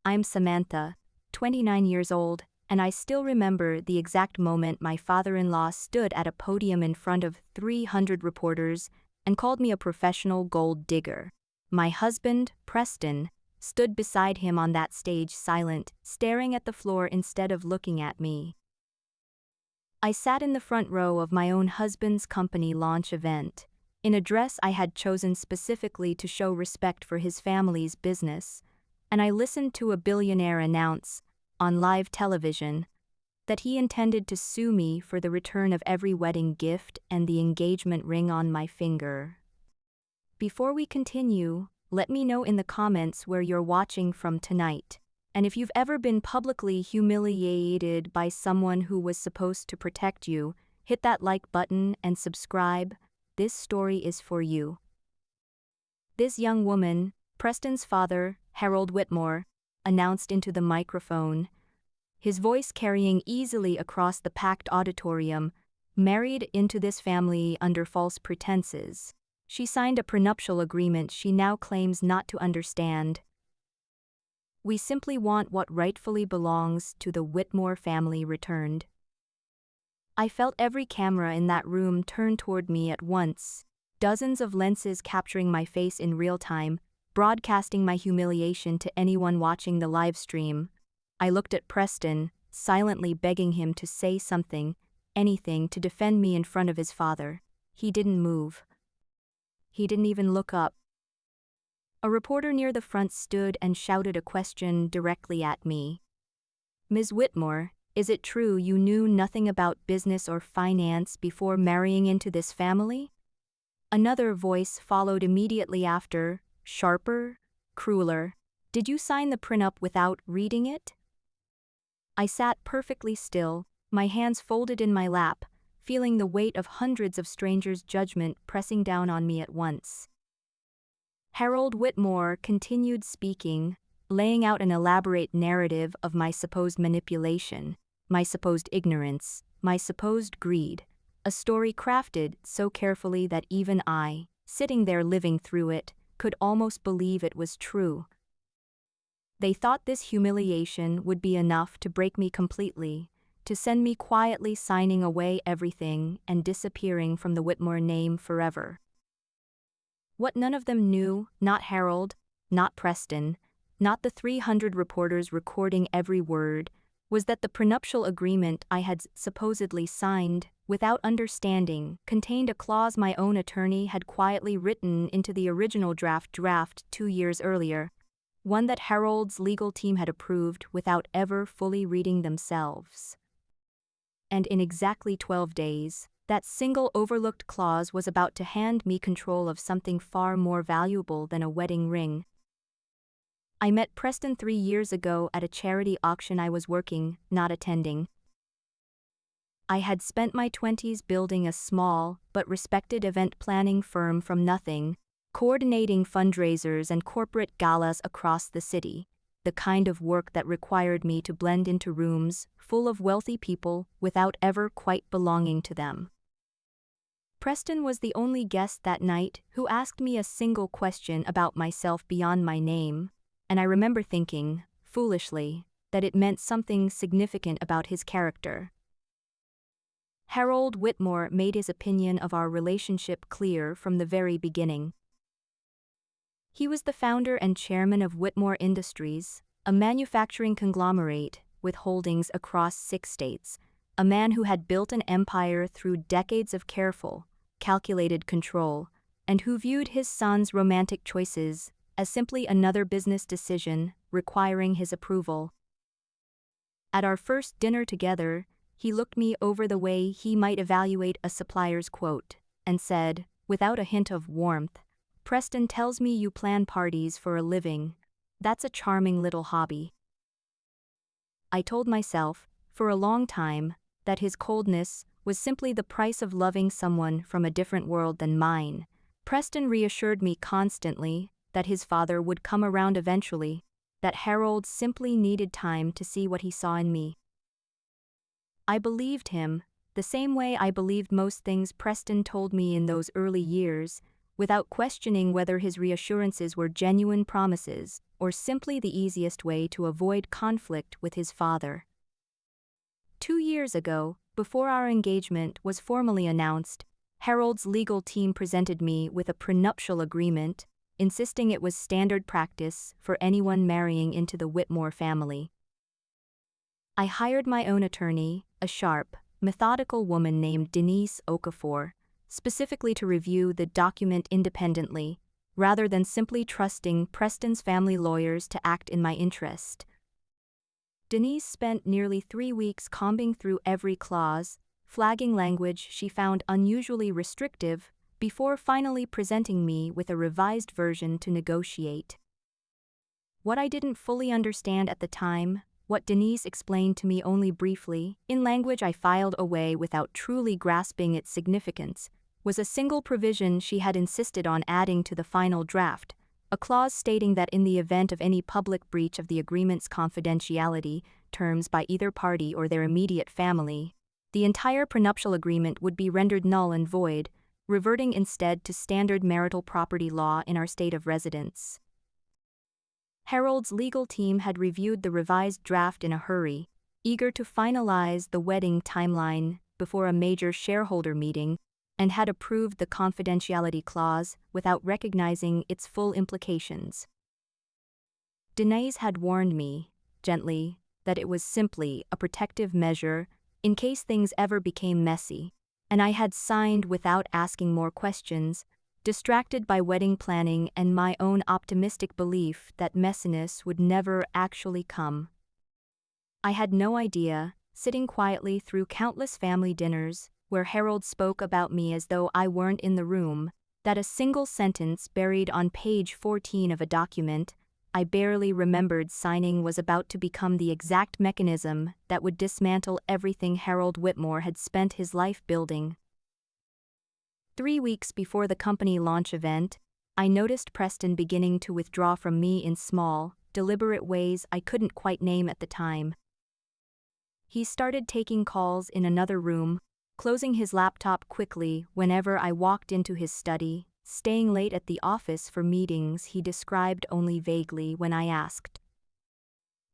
I'm Samantha, 29 years old, and I still remember the exact moment my father-in-law stood at a podium in front of 300 reporters and called me a professional gold digger. My husband, Preston, stood beside him on that stage silent, staring at the floor instead of looking at me. I sat in the front row of my own husband's company launch event, in a dress I had chosen specifically to show respect for his family's business, and I listened to a billionaire announce, on live television, that he intended to sue me for the return of every wedding gift and the engagement ring on my finger. Before we continue, let me know in the comments where you're watching from tonight, and if you've ever been publicly humiliated by someone who was supposed to protect you, hit that like button and subscribe. This story is for you. This young woman, Preston's father, Harold Whitmore, announced into the microphone, his voice carrying easily across the packed auditorium, married into this family under false pretenses. She signed a prenuptial agreement she now claims not to understand. We simply want what rightfully belongs to the Whitmore family returned. I felt every camera in that room turn toward me at once, dozens of lenses capturing my face in real time, broadcasting my humiliation to anyone watching the live stream. I looked at Preston, silently begging him to say something, anything to defend me in front of his father. He didn't move. He didn't even look up. A reporter near the front stood and shouted a question directly at me. "Ms. Whitmore, is it true you knew nothing about business or finance before marrying into this family?" Another voice followed immediately after, sharper, crueler. "Did you sign the prenup without reading it?" I sat perfectly still, my hands folded in my lap, feeling the weight of hundreds of strangers' judgment pressing down on me at once. Harold Whitmore continued speaking, laying out an elaborate narrative of my supposed manipulation, my supposed ignorance, my supposed greed, a story crafted so carefully that even I, sitting there living through it, could almost believe it was true. They thought this humiliation would be enough to break me completely, to send me quietly signing away everything and disappearing from the Whitmore name forever. What none of them knew, not Harold, not Preston, not the 300 reporters recording every word, was that the prenuptial agreement I had supposedly signed, without understanding, contained a clause my own attorney had quietly written into the original draft 2 years earlier, one that Harold's legal team had approved without ever fully reading themselves. And in exactly 12 days, that single overlooked clause was about to hand me control of something far more valuable than a wedding ring. I met Preston 3 years ago at a charity auction I was working, not attending. I had spent my 20s building a small, but respected event planning firm from nothing, coordinating fundraisers and corporate galas across the city, the kind of work that required me to blend into rooms full of wealthy people without ever quite belonging to them. Preston was the only guest that night who asked me a single question about myself beyond my name, and I remember thinking, foolishly, that it meant something significant about his character. Harold Whitmore made his opinion of our relationship clear from the very beginning. He was the founder and chairman of Whitmore Industries, a manufacturing conglomerate with holdings across 6 states, a man who had built an empire through decades of careful, calculated control, and who viewed his son's romantic choices as simply another business decision requiring his approval. At our first dinner together, he looked me over the way he might evaluate a supplier's quote, and said, without a hint of warmth, "Preston tells me you plan parties for a living. That's a charming little hobby." I told myself, for a long time, that his coldness was simply the price of loving someone from a different world than mine. Preston reassured me constantly that his father would come around eventually, that Harold simply needed time to see what he saw in me. I believed him, the same way I believed most things Preston told me in those early years, without questioning whether his reassurances were genuine promises or simply the easiest way to avoid conflict with his father. 2 years ago, before our engagement was formally announced, Harold's legal team presented me with a prenuptial agreement, insisting it was standard practice for anyone marrying into the Whitmore family. I hired my own attorney, a sharp, methodical woman named Denise Okafor, specifically to review the document independently, rather than simply trusting Preston's family lawyers to act in my interest. Denise spent nearly 3 weeks combing through every clause, flagging language she found unusually restrictive, before finally presenting me with a revised version to negotiate. What I didn't fully understand at the time, what Denise explained to me only briefly, in language I filed away without truly grasping its significance, was a single provision she had insisted on adding to the final draft, a clause stating that in the event of any public breach of the agreement's confidentiality terms by either party or their immediate family, the entire prenuptial agreement would be rendered null and void, reverting instead to standard marital property law in our state of residence. Harold's legal team had reviewed the revised draft in a hurry, eager to finalize the wedding timeline before a major shareholder meeting, and had approved the confidentiality clause without recognizing its full implications. Denise had warned me, gently, that it was simply a protective measure in case things ever became messy, and I had signed without asking more questions, distracted by wedding planning and my own optimistic belief that messiness would never actually come. I had no idea, sitting quietly through countless family dinners, where Harold spoke about me as though I weren't in the room, that a single sentence buried on page 14 of a document I barely remembered signing was about to become the exact mechanism that would dismantle everything Harold Whitmore had spent his life building. 3 weeks before the company launch event, I noticed Preston beginning to withdraw from me in small, deliberate ways I couldn't quite name at the time. He started taking calls in another room, closing his laptop quickly whenever I walked into his study, staying late at the office for meetings he described only vaguely when I asked.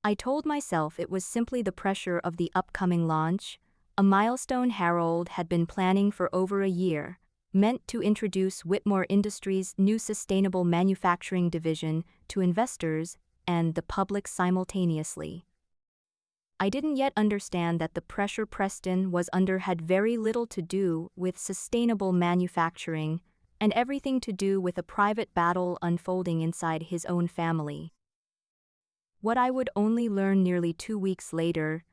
I told myself it was simply the pressure of the upcoming launch, a milestone Harold had been planning for over a year, meant to introduce Whitmore Industries' new sustainable manufacturing division to investors and the public simultaneously. I didn't yet understand that the pressure Preston was under had very little to do with sustainable manufacturing and everything to do with a private battle unfolding inside his own family. What I would only learn nearly 2 weeks later,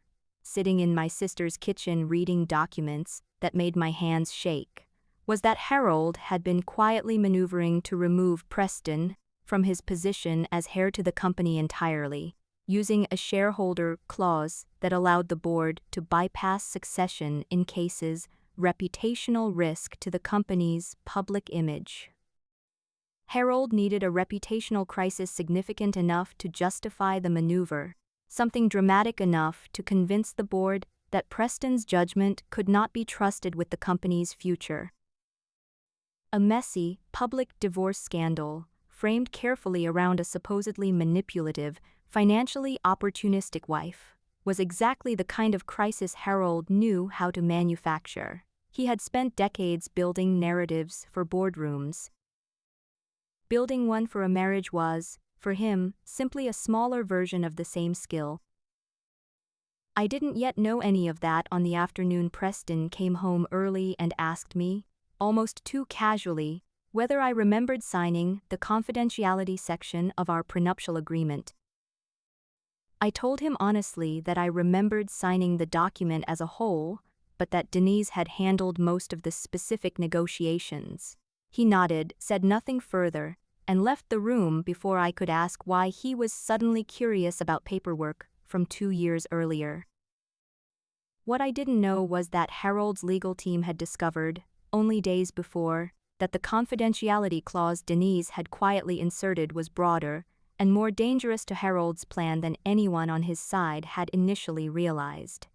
sitting in my sister's kitchen reading documents that made my hands shake, was that Harold had been quietly maneuvering to remove Preston from his position as heir to the company entirely, using a shareholder clause that allowed the board to bypass succession in cases reputational risk to the company's public image. Harold needed a reputational crisis significant enough to justify the maneuver, something dramatic enough to convince the board that Preston's judgment could not be trusted with the company's future. A messy, public divorce scandal, framed carefully around a supposedly manipulative, financially opportunistic wife, was exactly the kind of crisis Harold knew how to manufacture. He had spent decades building narratives for boardrooms. Building one for a marriage was, for him, simply a smaller version of the same skill. I didn't yet know any of that on the afternoon Preston came home early and asked me, almost too casually, whether I remembered signing the confidentiality section of our prenuptial agreement. I told him honestly that I remembered signing the document as a whole, but that Denise had handled most of the specific negotiations. He nodded, said nothing further, and left the room before I could ask why he was suddenly curious about paperwork from 2 years earlier. What I didn't know was that Harold's legal team had discovered, only days before, that the confidentiality clause Denise had quietly inserted was broader and more dangerous to Harold's plan than anyone on his side had initially realized.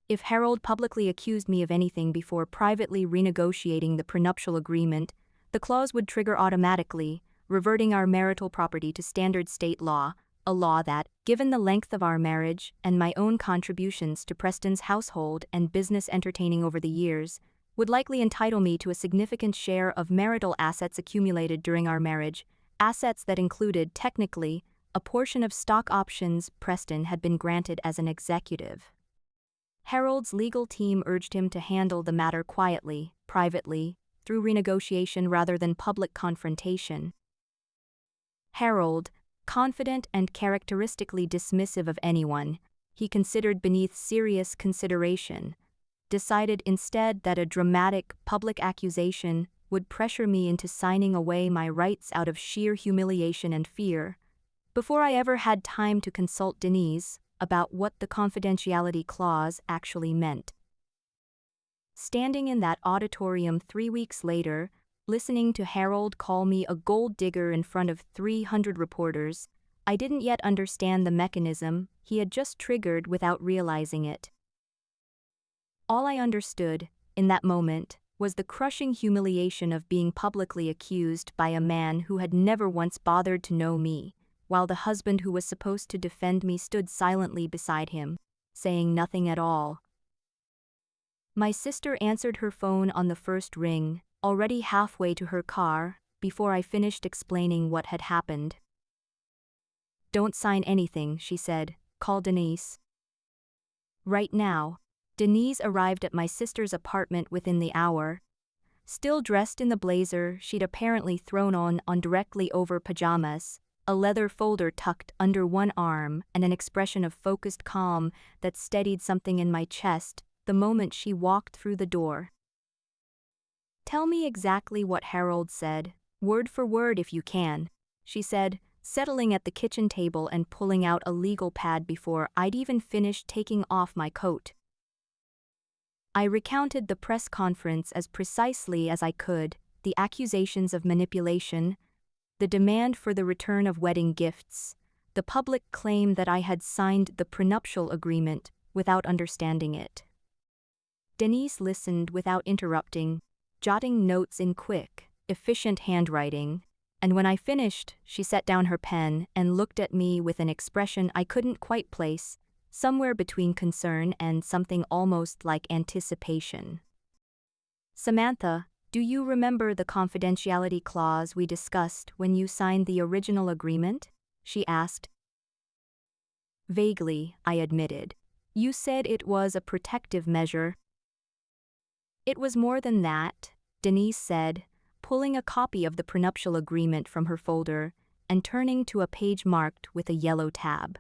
If Harold publicly accused me of anything before privately renegotiating the prenuptial agreement, The clause would trigger automatically, reverting our marital property to standard state law, a law that, given the length of our marriage and my own contributions to Preston's household and business entertaining over the years, would likely entitle me to a significant share of marital assets accumulated during our marriage, assets that included, technically, a portion of stock options Preston had been granted as an executive. Harold's legal team urged him to handle the matter quietly, privately, through renegotiation rather than public confrontation. Harold, confident and characteristically dismissive of anyone he considered beneath serious consideration, decided instead that a dramatic public accusation would pressure me into signing away my rights out of sheer humiliation and fear. Before I ever had time to consult Denise about what the confidentiality clause actually meant. Standing in that auditorium 3 weeks later, listening to Harold call me a gold digger in front of 300 reporters, I didn't yet understand the mechanism he had just triggered without realizing it. All I understood, in that moment, was the crushing humiliation of being publicly accused by a man who had never once bothered to know me, while the husband who was supposed to defend me stood silently beside him, saying nothing at all. My sister answered her phone on the first ring, already halfway to her car, before I finished explaining what had happened. "Don't sign anything," she said. "Call Denise." Right now, Denise arrived at my sister's apartment within the hour. Still dressed in the blazer she'd apparently thrown on directly over pajamas, a leather folder tucked under one arm and an expression of focused calm that steadied something in my chest the moment she walked through the door. "Tell me exactly what Harold said, word for word if you can," she said, settling at the kitchen table and pulling out a legal pad before I'd even finished taking off my coat. I recounted the press conference as precisely as I could, the accusations of manipulation, the demand for the return of wedding gifts, the public claim that I had signed the prenuptial agreement without understanding it. Denise listened without interrupting, jotting notes in quick, efficient handwriting, and when I finished, she set down her pen and looked at me with an expression I couldn't quite place, somewhere between concern and something almost like anticipation. "Samantha, do you remember the confidentiality clause we discussed when you signed the original agreement?" she asked. "Vaguely," I admitted. "You said it was a protective measure." "It was more than that," Denise said, pulling a copy of the prenuptial agreement from her folder and turning to a page marked with a yellow tab.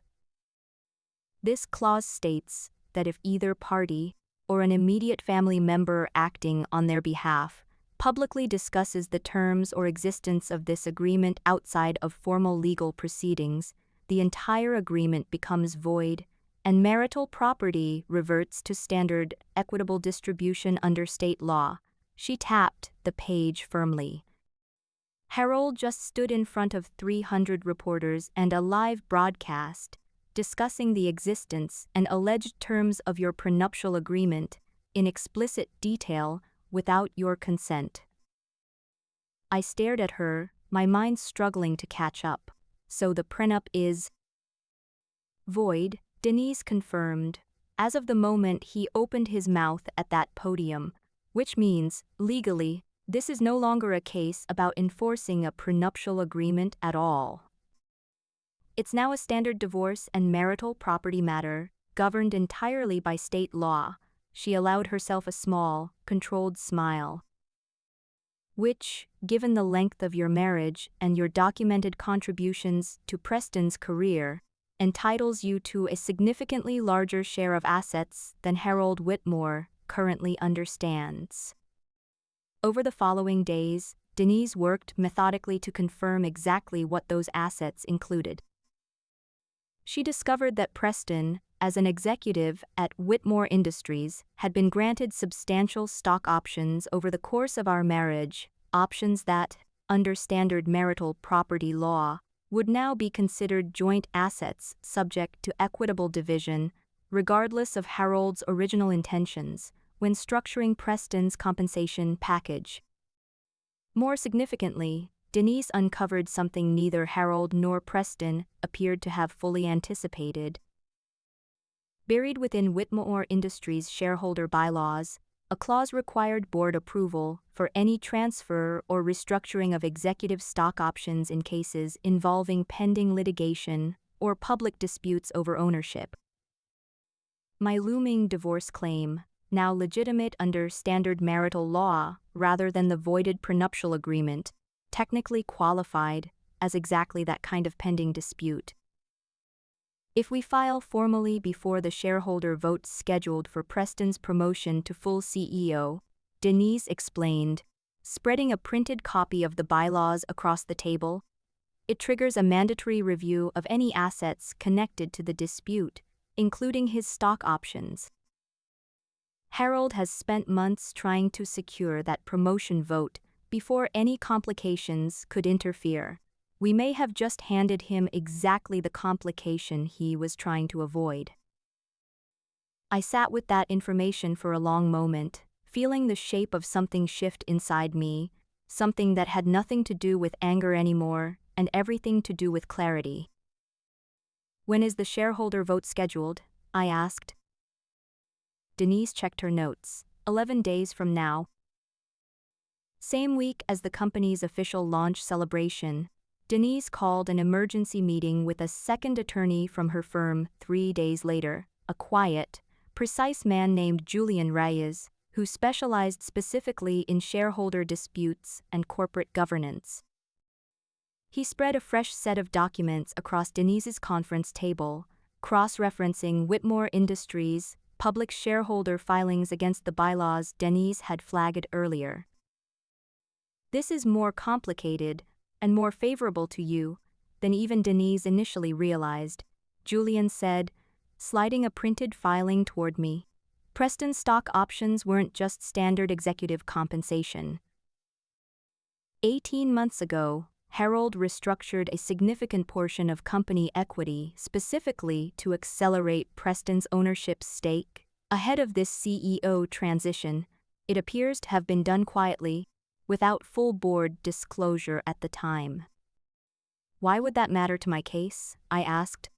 "This clause states that if either party, or an immediate family member acting on their behalf, publicly discusses the terms or existence of this agreement outside of formal legal proceedings, the entire agreement becomes void, and marital property reverts to standard equitable distribution under state law." She tapped the page firmly. Harold just stood in front of 300 reporters and a live broadcast, discussing the existence and alleged terms of your prenuptial agreement in explicit detail without your consent. I stared at her, my mind struggling to catch up. "So the prenup is void," Denise confirmed, as of the moment he opened his mouth at that podium, which means, legally, this is no longer a case about enforcing a prenuptial agreement at all. It's now a standard divorce and marital property matter, governed entirely by state law. She allowed herself a small, controlled smile. "Which, given the length of your marriage and your documented contributions to Preston's career, entitles you to a significantly larger share of assets than Harold Whitmore currently understands." Over the following days, Denise worked methodically to confirm exactly what those assets included. She discovered that Preston, as an executive at Whitmore Industries, had been granted substantial stock options over the course of our marriage, options that, under standard marital property law, would now be considered joint assets subject to equitable division, regardless of Harold's original intentions when structuring Preston's compensation package. More significantly, Denise uncovered something neither Harold nor Preston appeared to have fully anticipated. Buried within Whitmore Industries' shareholder bylaws, a clause required board approval for any transfer or restructuring of executive stock options in cases involving pending litigation or public disputes over ownership. My looming divorce claim, now legitimate under standard marital law rather than the voided prenuptial agreement, technically qualified as exactly that kind of pending dispute. If we file formally before the shareholder vote scheduled for Preston's promotion to full CEO, Denise explained, spreading a printed copy of the bylaws across the table, it triggers a mandatory review of any assets connected to the dispute, including his stock options. Harold has spent months trying to secure that promotion vote before any complications could interfere. We may have just handed him exactly the complication he was trying to avoid. I sat with that information for a long moment, feeling the shape of something shift inside me, something that had nothing to do with anger anymore and everything to do with clarity. "When is the shareholder vote scheduled?" I asked. Denise checked her notes. 11 days from now. Same week as the company's official launch celebration, Denise called an emergency meeting with a second attorney from her firm 3 days later, a quiet, precise man named Julian Reyes, who specialized specifically in shareholder disputes and corporate governance. He spread a fresh set of documents across Denise's conference table, cross-referencing Whitmore Industries' public shareholder filings against the bylaws Denise had flagged earlier. "This is more complicated and more favorable to you than even Denise initially realized," Julian said, sliding a printed filing toward me. Preston's stock options weren't just standard executive compensation. 18 months ago, Harold restructured a significant portion of company equity specifically to accelerate Preston's ownership stake. Ahead of this CEO transition, it appears to have been done quietly, without full board disclosure at the time. "Why would that matter to my case?" I asked.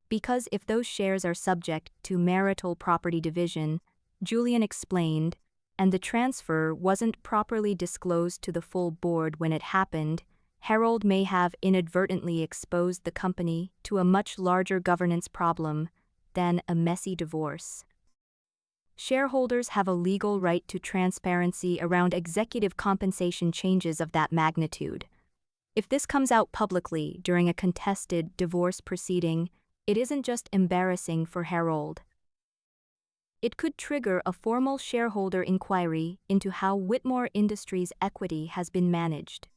"Because if those shares are subject to marital property division," Julian explained, "and the transfer wasn't properly disclosed to the full board when it happened, Harold may have inadvertently exposed the company to a much larger governance problem than a messy divorce. Shareholders have a legal right to transparency around executive compensation changes of that magnitude. If this comes out publicly during a contested divorce proceeding, it isn't just embarrassing for Harold. It could trigger a formal shareholder inquiry into how Whitmore Industries' equity has been managed."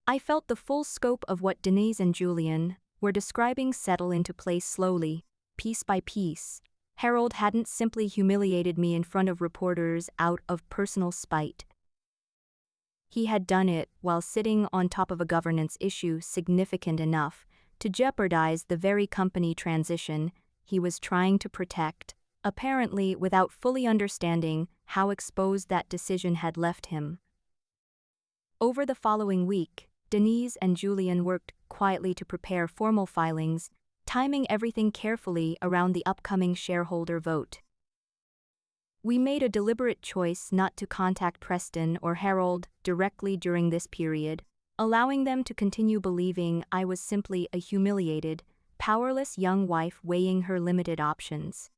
I felt the full scope of what Denise and Julian were describing settle into place slowly, piece by piece. Harold hadn't simply humiliated me in front of reporters out of personal spite. He had done it while sitting on top of a governance issue significant enough to jeopardize the very company transition he was trying to protect, apparently without fully understanding how exposed that decision had left him. Over the following week, Denise and Julian worked quietly to prepare formal filings, timing everything carefully around the upcoming shareholder vote. We made a deliberate choice not to contact Preston or Harold directly during this period, allowing them to continue believing I was simply a humiliated, powerless young wife weighing her limited options.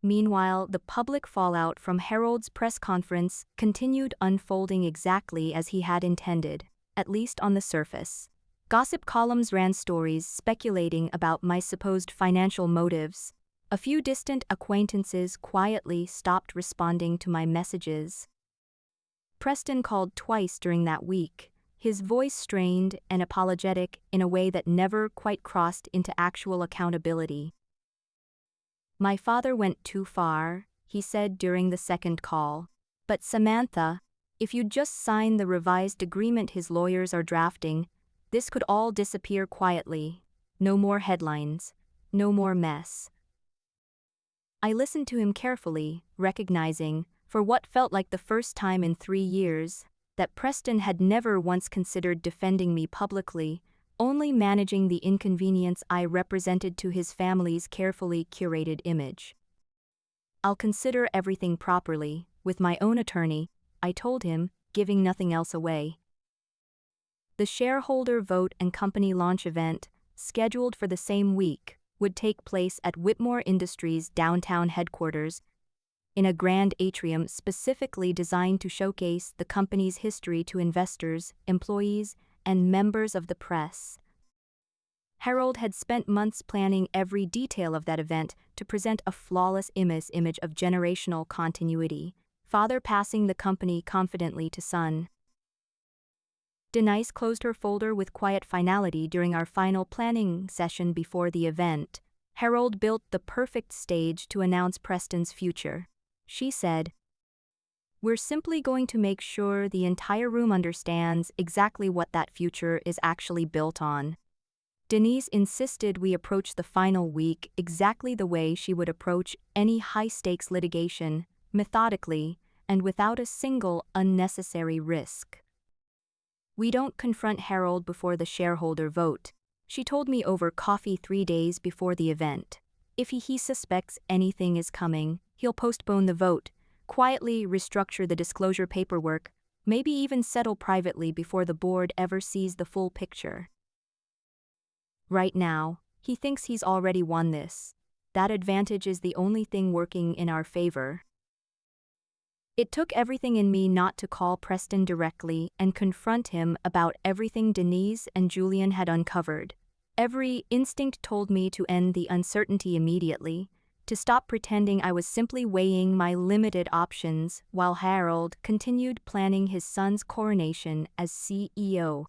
Meanwhile, the public fallout from Harold's press conference continued unfolding exactly as he had intended, at least on the surface. Gossip columns ran stories speculating about my supposed financial motives. A few distant acquaintances quietly stopped responding to my messages. Preston called twice during that week, his voice strained and apologetic in a way that never quite crossed into actual accountability. "My father went too far," he said during the second call. "But Samantha, if you'd just sign the revised agreement his lawyers are drafting, this could all disappear quietly. No more headlines. No more mess." I listened to him carefully, recognizing, for what felt like the first time in 3 years, that Preston had never once considered defending me publicly, only managing the inconvenience I represented to his family's carefully curated image. "I'll consider everything properly, with my own attorney," I told him, giving nothing else away. The shareholder vote and company launch event, scheduled for the same week, would take place at Whitmore Industries' downtown headquarters, in a grand atrium specifically designed to showcase the company's history to investors, employees, and members of the press. Harold had spent months planning every detail of that event to present a flawless image of generational continuity, father passing the company confidently to son. Denise closed her folder with quiet finality during our final planning session before the event. Harold built the perfect stage to announce Preston's future. She said, "We're simply going to make sure the entire room understands exactly what that future is actually built on." Denise insisted we approach the final week exactly the way she would approach any high-stakes litigation, methodically, and without a single unnecessary risk. "We don't confront Harold before the shareholder vote," she told me over coffee 3 days before the event. "If he suspects anything is coming, he'll postpone the vote, quietly restructure the disclosure paperwork, maybe even settle privately before the board ever sees the full picture. Right now, he thinks he's already won this. That advantage is the only thing working in our favor." It took everything in me not to call Preston directly and confront him about everything Denise and Julian had uncovered. Every instinct told me to end the uncertainty immediately, to stop pretending I was simply weighing my limited options while Harold continued planning his son's coronation as CEO.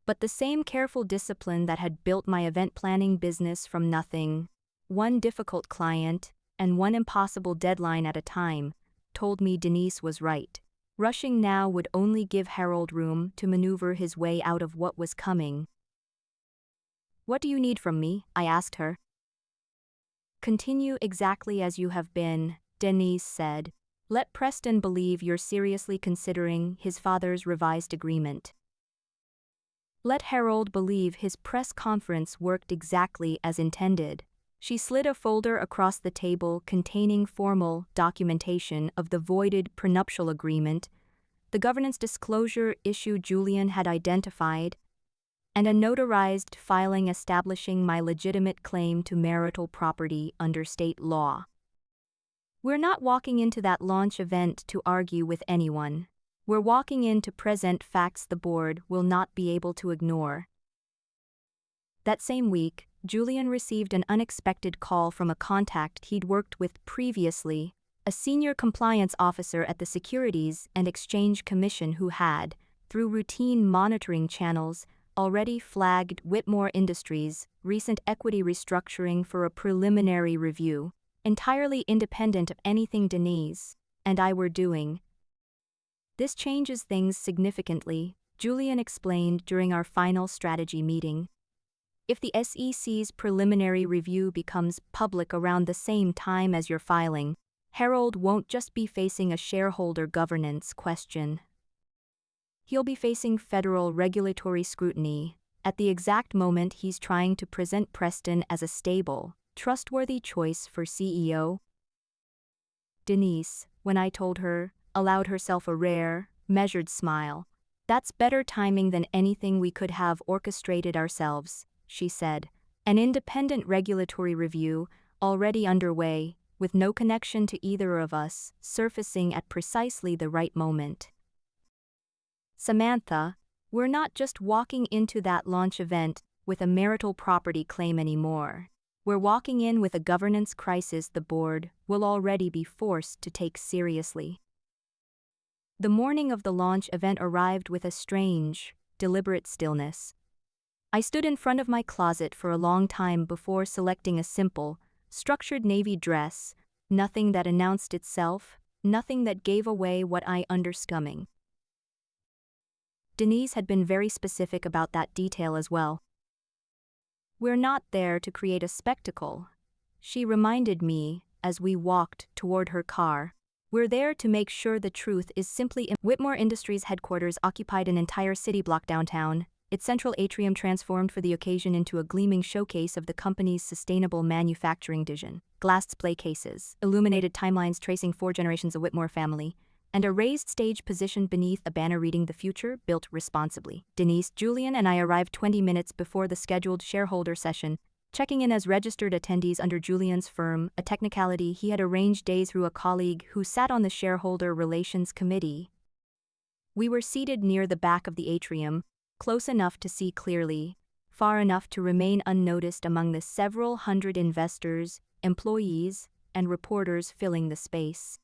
But the same careful discipline that had built my event planning business from nothing, one difficult client, and one impossible deadline at a time, told me Denise was right. Rushing now would only give Harold room to maneuver his way out of what was coming. "What do you need from me?" I asked her. "Continue exactly as you have been," Denise said. "Let Preston believe you're seriously considering his father's revised agreement. Let Harold believe his press conference worked exactly as intended." She slid a folder across the table containing formal documentation of the voided prenuptial agreement, the governance disclosure issue Julian had identified, and a notarized filing establishing my legitimate claim to marital property under state law. "We're not walking into that launch event to argue with anyone. We're walking in to present facts the board will not be able to ignore." That same week, Julian received an unexpected call from a contact he'd worked with previously, a senior compliance officer at the Securities and Exchange Commission who had, through routine monitoring channels, already flagged Whitmore Industries' recent equity restructuring for a preliminary review, entirely independent of anything Denise and I were doing. "This changes things significantly," Julian explained during our final strategy meeting. "If the SEC's preliminary review becomes public around the same time as your filing, Harold won't just be facing a shareholder governance question. He'll be facing federal regulatory scrutiny at the exact moment he's trying to present Preston as a stable, trustworthy choice for CEO." Denise, when I told her, allowed herself a rare, measured smile. "That's better timing than anything we could have orchestrated ourselves," she said. "An independent regulatory review, already underway, with no connection to either of us, surfacing at precisely the right moment. Samantha, we're not just walking into that launch event with a marital property claim anymore. We're walking in with a governance crisis the board will already be forced to take seriously." The morning of the launch event arrived with a strange, deliberate stillness. I stood in front of my closet for a long time before selecting a simple, structured navy dress, nothing that announced itself, nothing that gave away what I underscumming. Denise had been very specific about that detail as well. "We're not there to create a spectacle," she reminded me as we walked toward her car. We're there to make sure the truth is simply Whitmore Industries headquarters occupied an entire city block downtown, its central atrium transformed for the occasion into a gleaming showcase of the company's sustainable manufacturing vision. Glass display cases, illuminated timelines tracing 4 generations of Whitmore family, and a raised stage positioned beneath a banner reading "The Future Built Responsibly." Denise, Julian, and I arrived 20 minutes before the scheduled shareholder session, checking in as registered attendees under Julian's firm, a technicality he had arranged days through a colleague who sat on the shareholder relations committee. We were seated near the back of the atrium, close enough to see clearly, far enough to remain unnoticed among the several hundred investors, employees, and reporters filling the space.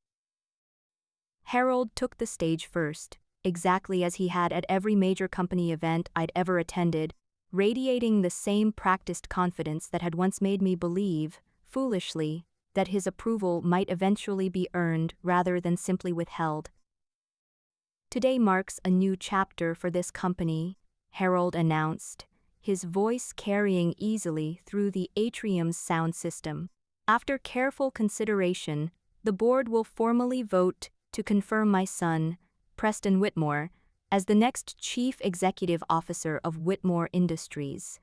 Harold took the stage first, exactly as he had at every major company event I'd ever attended, radiating the same practiced confidence that had once made me believe, foolishly, that his approval might eventually be earned rather than simply withheld. "Today marks a new chapter for this company," Harold announced, his voice carrying easily through the atrium's sound system. "After careful consideration, the board will formally vote to confirm my son, Preston Whitmore, as the next Chief Executive Officer of Whitmore Industries."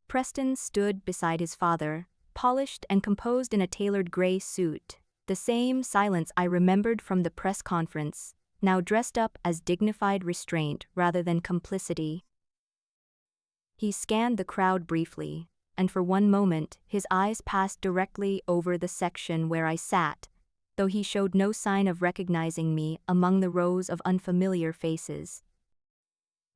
Preston stood beside his father, polished and composed in a tailored gray suit, the same silence I remembered from the press conference, now dressed up as dignified restraint rather than complicity. He scanned the crowd briefly, and for one moment his eyes passed directly over the section where I sat, though he showed no sign of recognizing me among the rows of unfamiliar faces.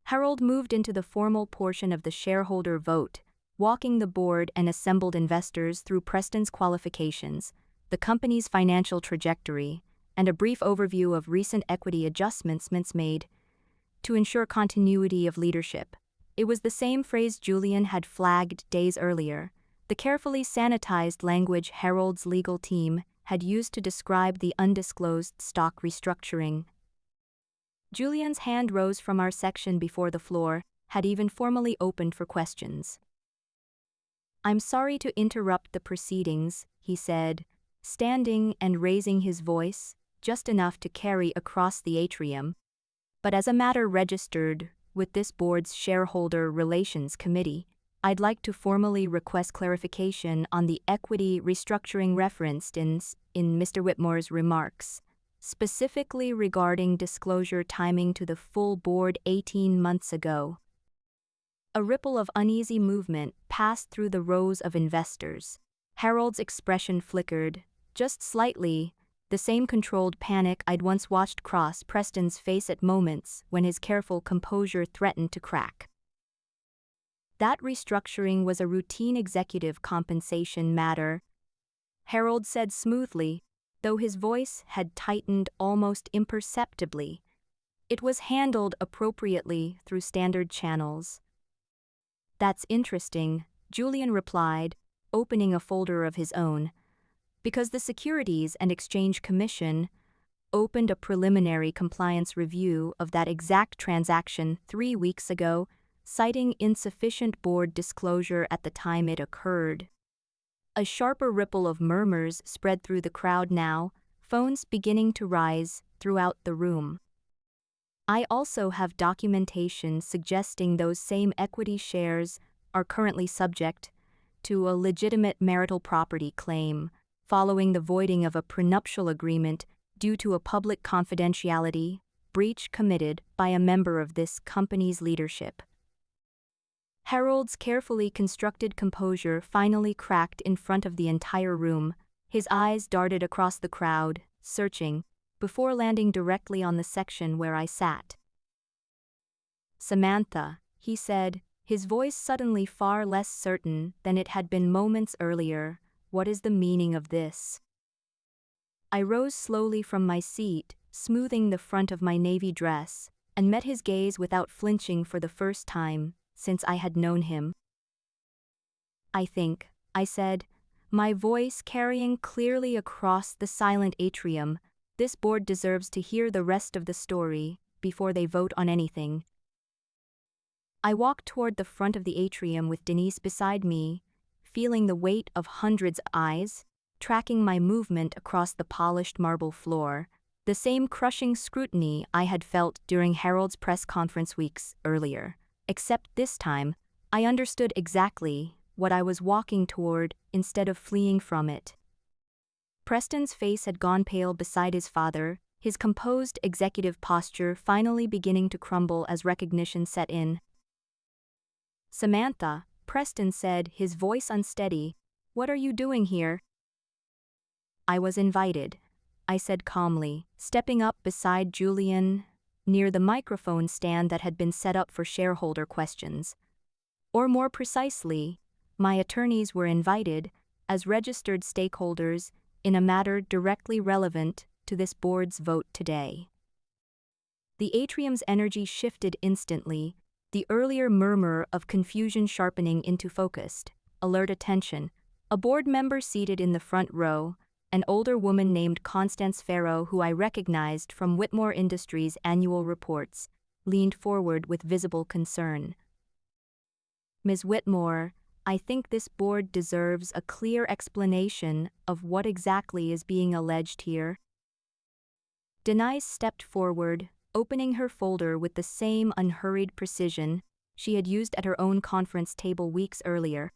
Harold moved into the formal portion of the shareholder vote, walking the board and assembled investors through Preston's qualifications, the company's financial trajectory, and a brief overview of recent equity adjustments made to ensure continuity of leadership. It was the same phrase Julian had flagged days earlier, the carefully sanitized language Harold's legal team had used to describe the undisclosed stock restructuring. Julian's hand rose from our section before the floor had even formally opened for questions. "I'm sorry to interrupt the proceedings," he said, standing and raising his voice, just enough to carry across the atrium, "but as a matter registered with this board's shareholder relations committee, I'd like to formally request clarification on the equity restructuring referenced in Mr. Whitmore's remarks, specifically regarding disclosure timing to the full board 18 months ago." A ripple of uneasy movement passed through the rows of investors. Harold's expression flickered, just slightly, the same controlled panic I'd once watched cross Preston's face at moments when his careful composure threatened to crack. "That restructuring was a routine executive compensation matter," Harold said smoothly, though his voice had tightened almost imperceptibly. "It was handled appropriately through standard channels." "That's interesting," Julian replied, opening a folder of his own, "because the Securities and Exchange Commission opened a preliminary compliance review of that exact transaction 3 weeks ago, citing insufficient board disclosure at the time it occurred." A sharper ripple of murmurs spread through the crowd now, phones beginning to rise throughout the room. "I also have documentation suggesting those same equity shares are currently subject to a legitimate marital property claim, following the voiding of a prenuptial agreement due to a public confidentiality breach committed by a member of this company's leadership." Harold's carefully constructed composure finally cracked in front of the entire room. His eyes darted across the crowd, searching, before landing directly on the section where I sat. "Samantha," he said, his voice suddenly far less certain than it had been moments earlier, "what is the meaning of this?" I rose slowly from my seat, smoothing the front of my navy dress, and met his gaze without flinching for the first time since I had known him. "I think," I said, my voice carrying clearly across the silent atrium, "this board deserves to hear the rest of the story before they vote on anything." I walked toward the front of the atrium with Denise beside me, feeling the weight of hundreds of eyes, tracking my movement across the polished marble floor, the same crushing scrutiny I had felt during Harold's press conference weeks earlier. Except this time, I understood exactly what I was walking toward instead of fleeing from it. Preston's face had gone pale beside his father, his composed executive posture finally beginning to crumble as recognition set in. "Samantha," Preston said, his voice unsteady, "what are you doing here?" "I was invited," I said calmly, stepping up beside Julian, near the microphone stand that had been set up for shareholder questions. Or more precisely, my attorneys were invited, as registered stakeholders, in a matter directly relevant to this board's vote today. The atrium's energy shifted instantly, the earlier murmur of confusion sharpening into focused, alert attention. A board member seated in the front row, an older woman named Constance Farrow, who I recognized from Whitmore Industries' annual reports, leaned forward with visible concern. "Ms. Whitmore, I think this board deserves a clear explanation of what exactly is being alleged here." Denise stepped forward, opening her folder with the same unhurried precision she had used at her own conference table weeks earlier.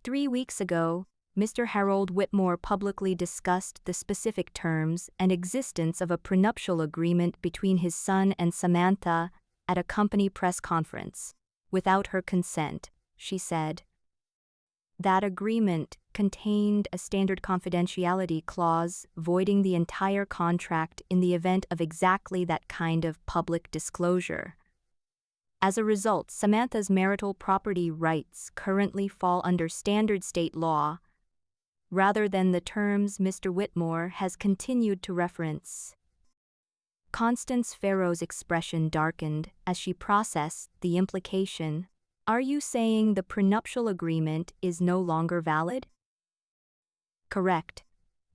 3 weeks ago, Mr. Harold Whitmore publicly discussed the specific terms and existence of a prenuptial agreement between his son and Samantha at a company press conference, without her consent, she said. That agreement contained a standard confidentiality clause voiding the entire contract in the event of exactly that kind of public disclosure. As a result, Samantha's marital property rights currently fall under standard state law, rather than the terms Mr. Whitmore has continued to reference. Constance Farrow's expression darkened as she processed the implication. "Are you saying the prenuptial agreement is no longer valid?" "Correct,"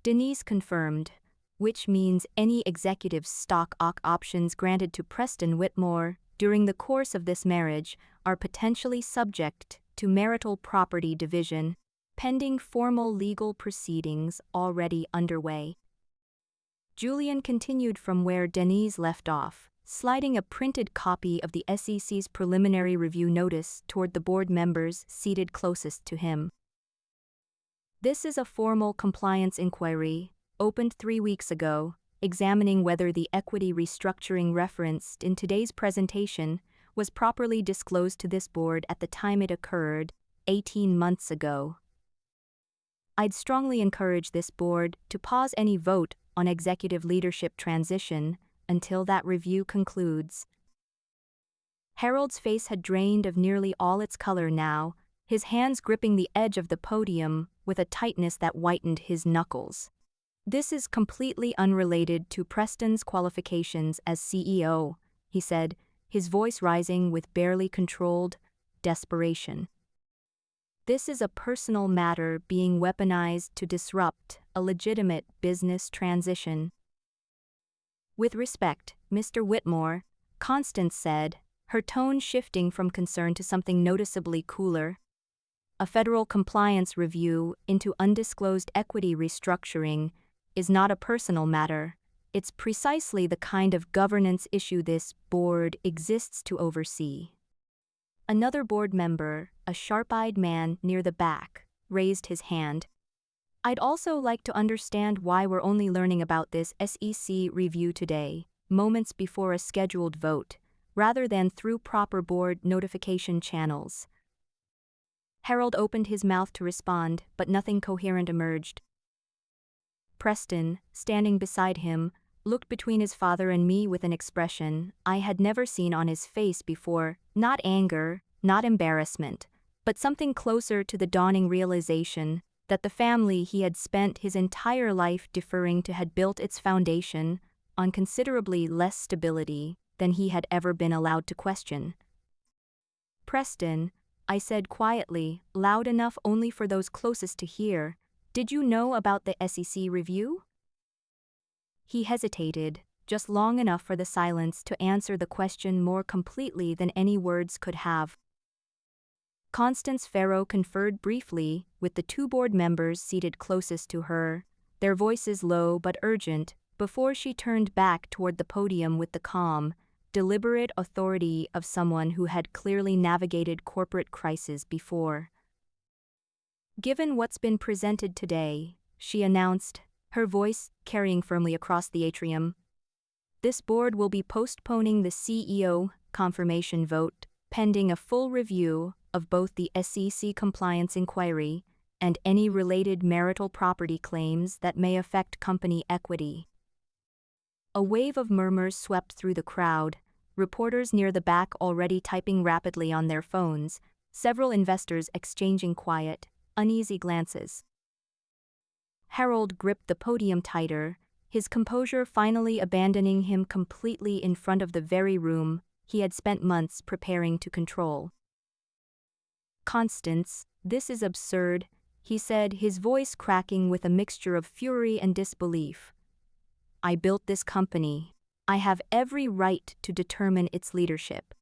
Denise confirmed, which means any executive stock options granted to Preston Whitmore during the course of this marriage are potentially subject to marital property division, pending formal legal proceedings already underway. Julian continued from where Denise left off, sliding a printed copy of the SEC's preliminary review notice toward the board members seated closest to him. "This is a formal compliance inquiry, opened 3 weeks ago, examining whether the equity restructuring referenced in today's presentation was properly disclosed to this board at the time it occurred, 18 months ago. I'd strongly encourage this board to pause any vote on executive leadership transition until that review concludes." Harold's face had drained of nearly all its color now, his hands gripping the edge of the podium with a tightness that whitened his knuckles. "This is completely unrelated to Preston's qualifications as CEO," he said, his voice rising with barely controlled desperation. "This is a personal matter being weaponized to disrupt a legitimate business transition." "With respect, Mr. Whitmore," Constance said, her tone shifting from concern to something noticeably cooler. "A federal compliance review into undisclosed equity restructuring is not a personal matter. It's precisely the kind of governance issue this board exists to oversee." Another board member, a sharp-eyed man near the back, raised his hand. "I'd also like to understand why we're only learning about this SEC review today, moments before a scheduled vote, rather than through proper board notification channels." Harold opened his mouth to respond, but nothing coherent emerged. Preston, standing beside him, looked between his father and me with an expression I had never seen on his face before, not anger, not embarrassment, but something closer to the dawning realization that the family he had spent his entire life deferring to had built its foundation on considerably less stability than he had ever been allowed to question. "Preston," I said quietly, loud enough only for those closest to hear, "did you know about the SEC review?" He hesitated, just long enough for the silence to answer the question more completely than any words could have. Constance Farrow conferred briefly with the two board members seated closest to her, their voices low but urgent, before she turned back toward the podium with the calm, deliberate authority of someone who had clearly navigated corporate crises before. "Given what's been presented today," she announced, her voice carrying firmly across the atrium, "this board will be postponing the CEO confirmation vote, pending a full review of both the SEC compliance inquiry and any related marital property claims that may affect company equity." A wave of murmurs swept through the crowd, reporters near the back already typing rapidly on their phones, several investors exchanging quiet, uneasy glances. Harold gripped the podium tighter, his composure finally abandoning him completely in front of the very room he had spent months preparing to control. "Constance, this is absurd," he said, his voice cracking with a mixture of fury and disbelief. "I built this company. I have every right to determine its leadership."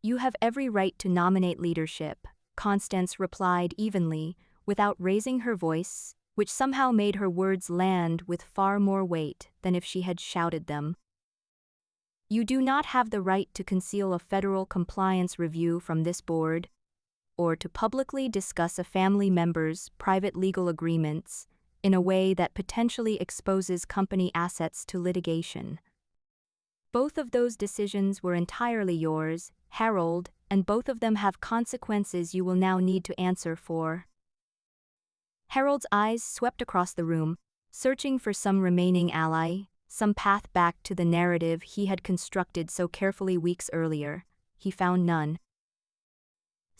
"You have every right to nominate leadership," Constance replied evenly, without raising her voice, which somehow made her words land with far more weight than if she had shouted them. "You do not have the right to conceal a federal compliance review from this board, or to publicly discuss a family member's private legal agreements in a way that potentially exposes company assets to litigation. Both of those decisions were entirely yours, Harold, and both of them have consequences you will now need to answer for." Harold's eyes swept across the room, searching for some remaining ally, some path back to the narrative he had constructed so carefully weeks earlier. He found none.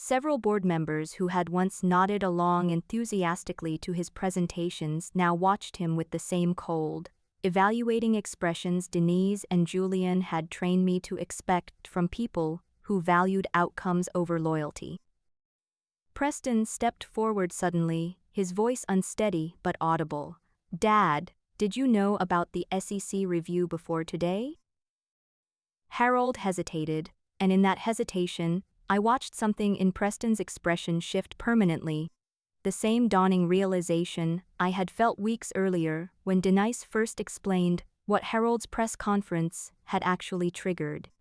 Several board members who had once nodded along enthusiastically to his presentations now watched him with the same cold, evaluating expressions Denise and Julian had trained me to expect from people who valued outcomes over loyalty. Preston stepped forward suddenly, his voice unsteady but audible. "Dad, did you know about the SEC review before today?" Harold hesitated, and in that hesitation, I watched something in Preston's expression shift permanently, the same dawning realization I had felt weeks earlier when Denise first explained what Harold's press conference had actually triggered.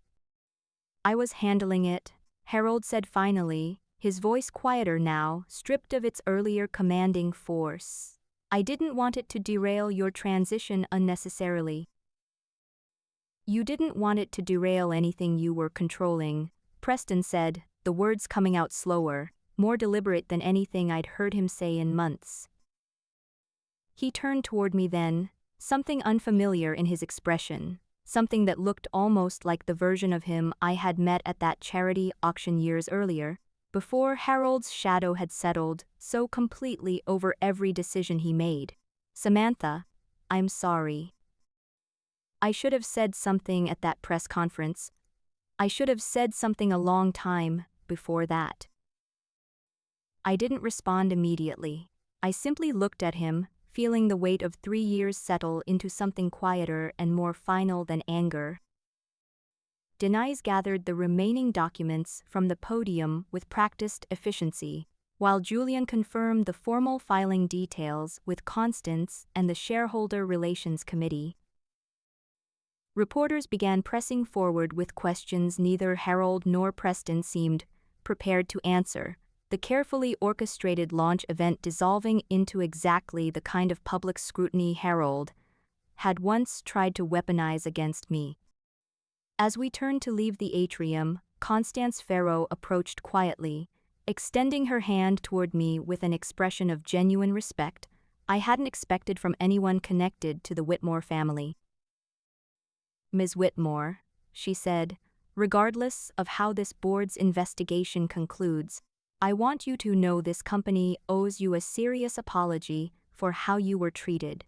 "I was handling it," Harold said finally, his voice quieter now, stripped of its earlier commanding force. "I didn't want it to derail your transition unnecessarily." "You didn't want it to derail anything you were controlling," Preston said, the words coming out slower, more deliberate than anything I'd heard him say in months. He turned toward me then, something unfamiliar in his expression, something that looked almost like the version of him I had met at that charity auction years earlier, before Harold's shadow had settled so completely over every decision he made. "Samantha, I'm sorry. I should have said something at that press conference. I should have said something a long time before that." I didn't respond immediately. I simply looked at him, feeling the weight of 3 years settle into something quieter and more final than anger. Denise gathered the remaining documents from the podium with practiced efficiency, while Julian confirmed the formal filing details with Constance and the Shareholder Relations Committee. Reporters began pressing forward with questions neither Harold nor Preston seemed prepared to answer, the carefully orchestrated launch event dissolving into exactly the kind of public scrutiny Harold had once tried to weaponize against me. As we turned to leave the atrium, Constance Farrow approached quietly, extending her hand toward me with an expression of genuine respect I hadn't expected from anyone connected to the Whitmore family. "Ms. Whitmore," she said, "regardless of how this board's investigation concludes, I want you to know this company owes you a serious apology for how you were treated."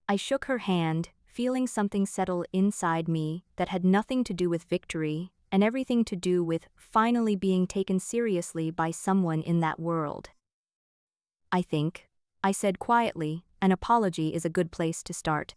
I shook her hand, feeling something settle inside me that had nothing to do with victory and everything to do with finally being taken seriously by someone in that world. "I think," I said quietly, "an apology is a good place to start."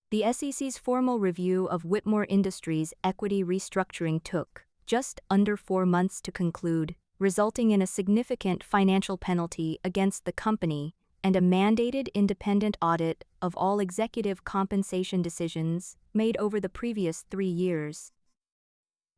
The SEC's formal review of Whitmore Industries' equity restructuring took, just under 4 months to conclude, resulting in a significant financial penalty against the company and a mandated independent audit of all executive compensation decisions made over the previous 3 years.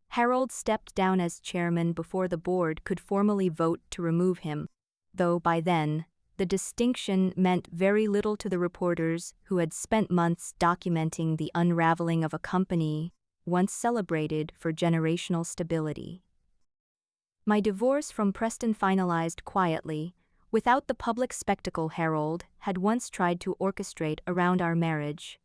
Harold stepped down as chairman before the board could formally vote to remove him, though by then, the distinction meant very little to the reporters who had spent months documenting the unraveling of a company once celebrated for generational stability. My divorce from Preston finalized quietly, without the public spectacle Harold had once tried to orchestrate around our marriage.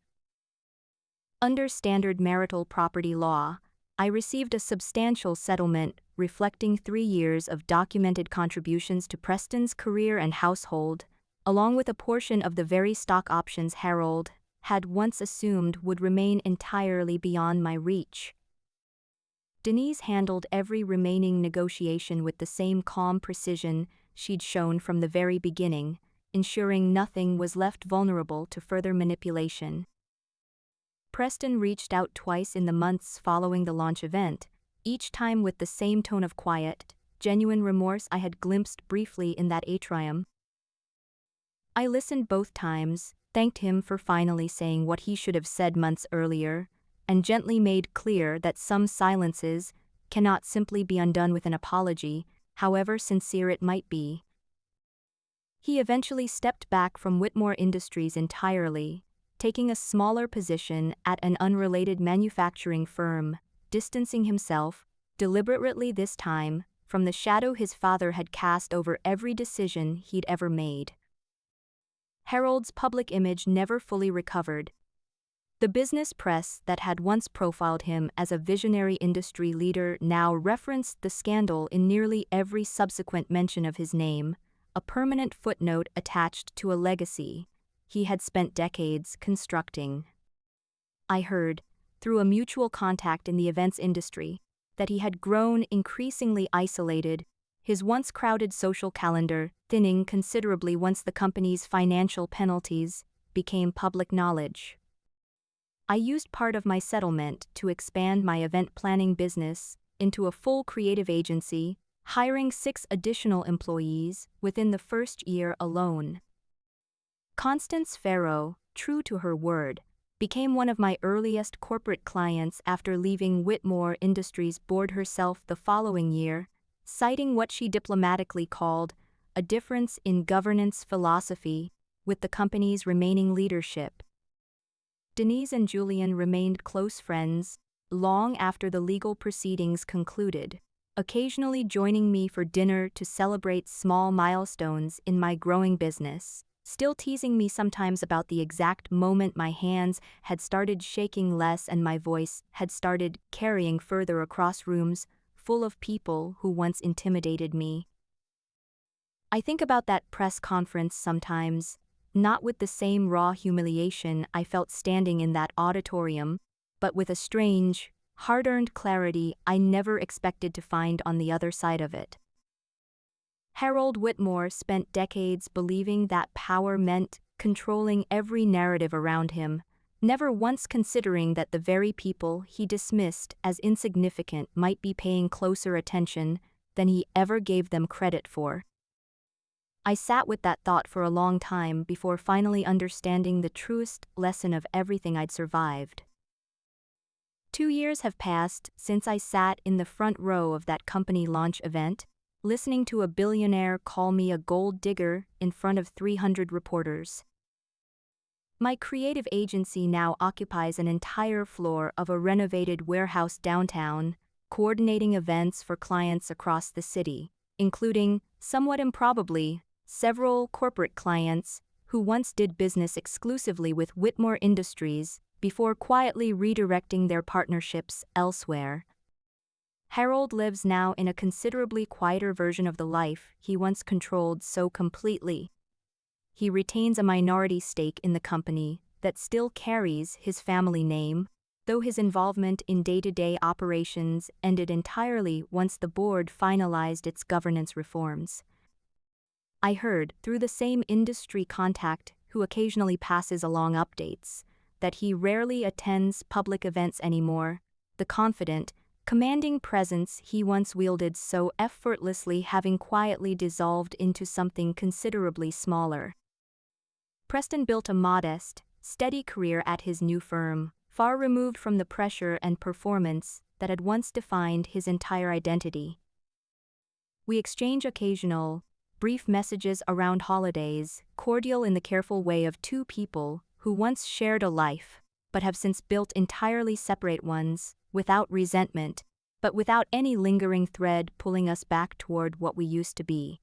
Under standard marital property law, I received a substantial settlement reflecting 3 years of documented contributions to Preston's career and household, along with a portion of the very stock options Harold had once assumed would remain entirely beyond my reach. Denise handled every remaining negotiation with the same calm precision she'd shown from the very beginning, ensuring nothing was left vulnerable to further manipulation. Preston reached out twice in the months following the launch event, each time with the same tone of quiet, genuine remorse I had glimpsed briefly in that atrium. I listened both times, thanked him for finally saying what he should have said months earlier, and gently made clear that some silences cannot simply be undone with an apology, however sincere it might be. He eventually stepped back from Whitmore Industries entirely, taking a smaller position at an unrelated manufacturing firm, distancing himself, deliberately this time, from the shadow his father had cast over every decision he'd ever made. Harold's public image never fully recovered. The business press that had once profiled him as a visionary industry leader now referenced the scandal in nearly every subsequent mention of his name, a permanent footnote attached to a legacy he had spent decades constructing. I heard, through a mutual contact in the events industry, that he had grown increasingly isolated, his once crowded social calendar thinning considerably once the company's financial penalties became public knowledge. I used part of my settlement to expand my event planning business into a full creative agency, hiring 6 additional employees within the first year alone. Constance Farrow, true to her word, became one of my earliest corporate clients after leaving Whitmore Industries board herself the following year, citing what she diplomatically called a difference in governance philosophy with the company's remaining leadership. Denise and Julian remained close friends long after the legal proceedings concluded, occasionally joining me for dinner to celebrate small milestones in my growing business, still teasing me sometimes about the exact moment my hands had started shaking less and my voice had started carrying further across rooms full of people who once intimidated me. I think about that press conference sometimes, not with the same raw humiliation I felt standing in that auditorium, but with a strange, hard-earned clarity I never expected to find on the other side of it. Harold Whitmore spent decades believing that power meant controlling every narrative around him, never once considering that the very people he dismissed as insignificant might be paying closer attention than he ever gave them credit for. I sat with that thought for a long time before finally understanding the truest lesson of everything I'd survived. 2 years have passed since I sat in the front row of that company launch event, listening to a billionaire call me a gold digger in front of 300 reporters. My creative agency now occupies an entire floor of a renovated warehouse downtown, coordinating events for clients across the city, including, somewhat improbably, several corporate clients who once did business exclusively with Whitmore Industries before quietly redirecting their partnerships elsewhere. Harold lives now in a considerably quieter version of the life he once controlled so completely. He retains a minority stake in the company that still carries his family name, though his involvement in day-to-day operations ended entirely once the board finalized its governance reforms. I heard, through the same industry contact who occasionally passes along updates, that he rarely attends public events anymore, the confident, Commanding presence he once wielded so effortlessly having quietly dissolved into something considerably smaller. Preston built a modest, steady career at his new firm, far removed from the pressure and performance that had once defined his entire identity. We exchange occasional, brief messages around holidays, cordial in the careful way of two people who once shared a life, but have since built entirely separate ones, without resentment, but without any lingering thread pulling us back toward what we used to be.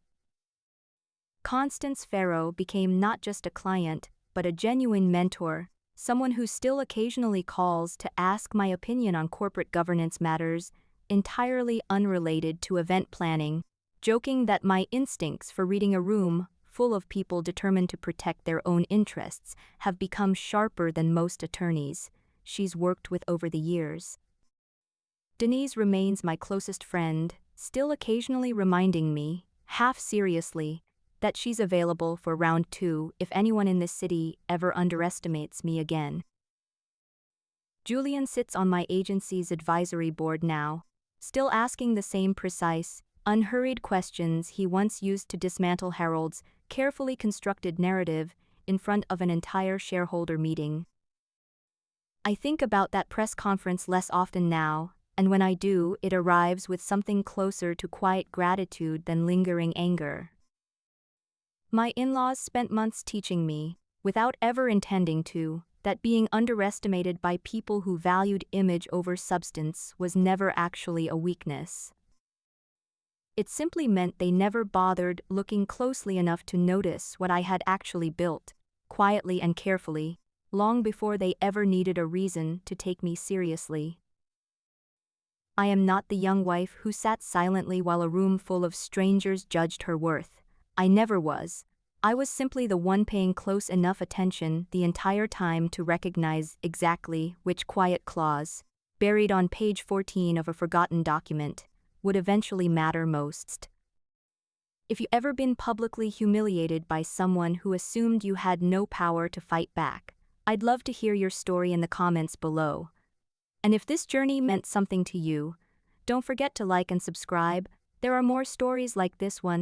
Constance Farrow became not just a client, but a genuine mentor, someone who still occasionally calls to ask my opinion on corporate governance matters, entirely unrelated to event planning, joking that my instincts for reading a room full of people determined to protect their own interests have become sharper than most attorneys she's worked with over the years. Denise remains my closest friend, still occasionally reminding me, half seriously, that she's available for round 2 if anyone in this city ever underestimates me again. Julian sits on my agency's advisory board now, still asking the same precise, unhurried questions he once used to dismantle Harold's carefully constructed narrative in front of an entire shareholder meeting. I think about that press conference less often now, and when I do, it arrives with something closer to quiet gratitude than lingering anger. My in-laws spent months teaching me, without ever intending to, that being underestimated by people who valued image over substance was never actually a weakness. It simply meant they never bothered looking closely enough to notice what I had actually built, quietly and carefully, long before they ever needed a reason to take me seriously. I am not the young wife who sat silently while a room full of strangers judged her worth. I never was. I was simply the one paying close enough attention the entire time to recognize exactly which quiet clause, buried on page 14 of a forgotten document, would eventually matter most. If you've ever been publicly humiliated by someone who assumed you had no power to fight back, I'd love to hear your story in the comments below. And if this journey meant something to you, don't forget to like and subscribe. There are more stories like this one.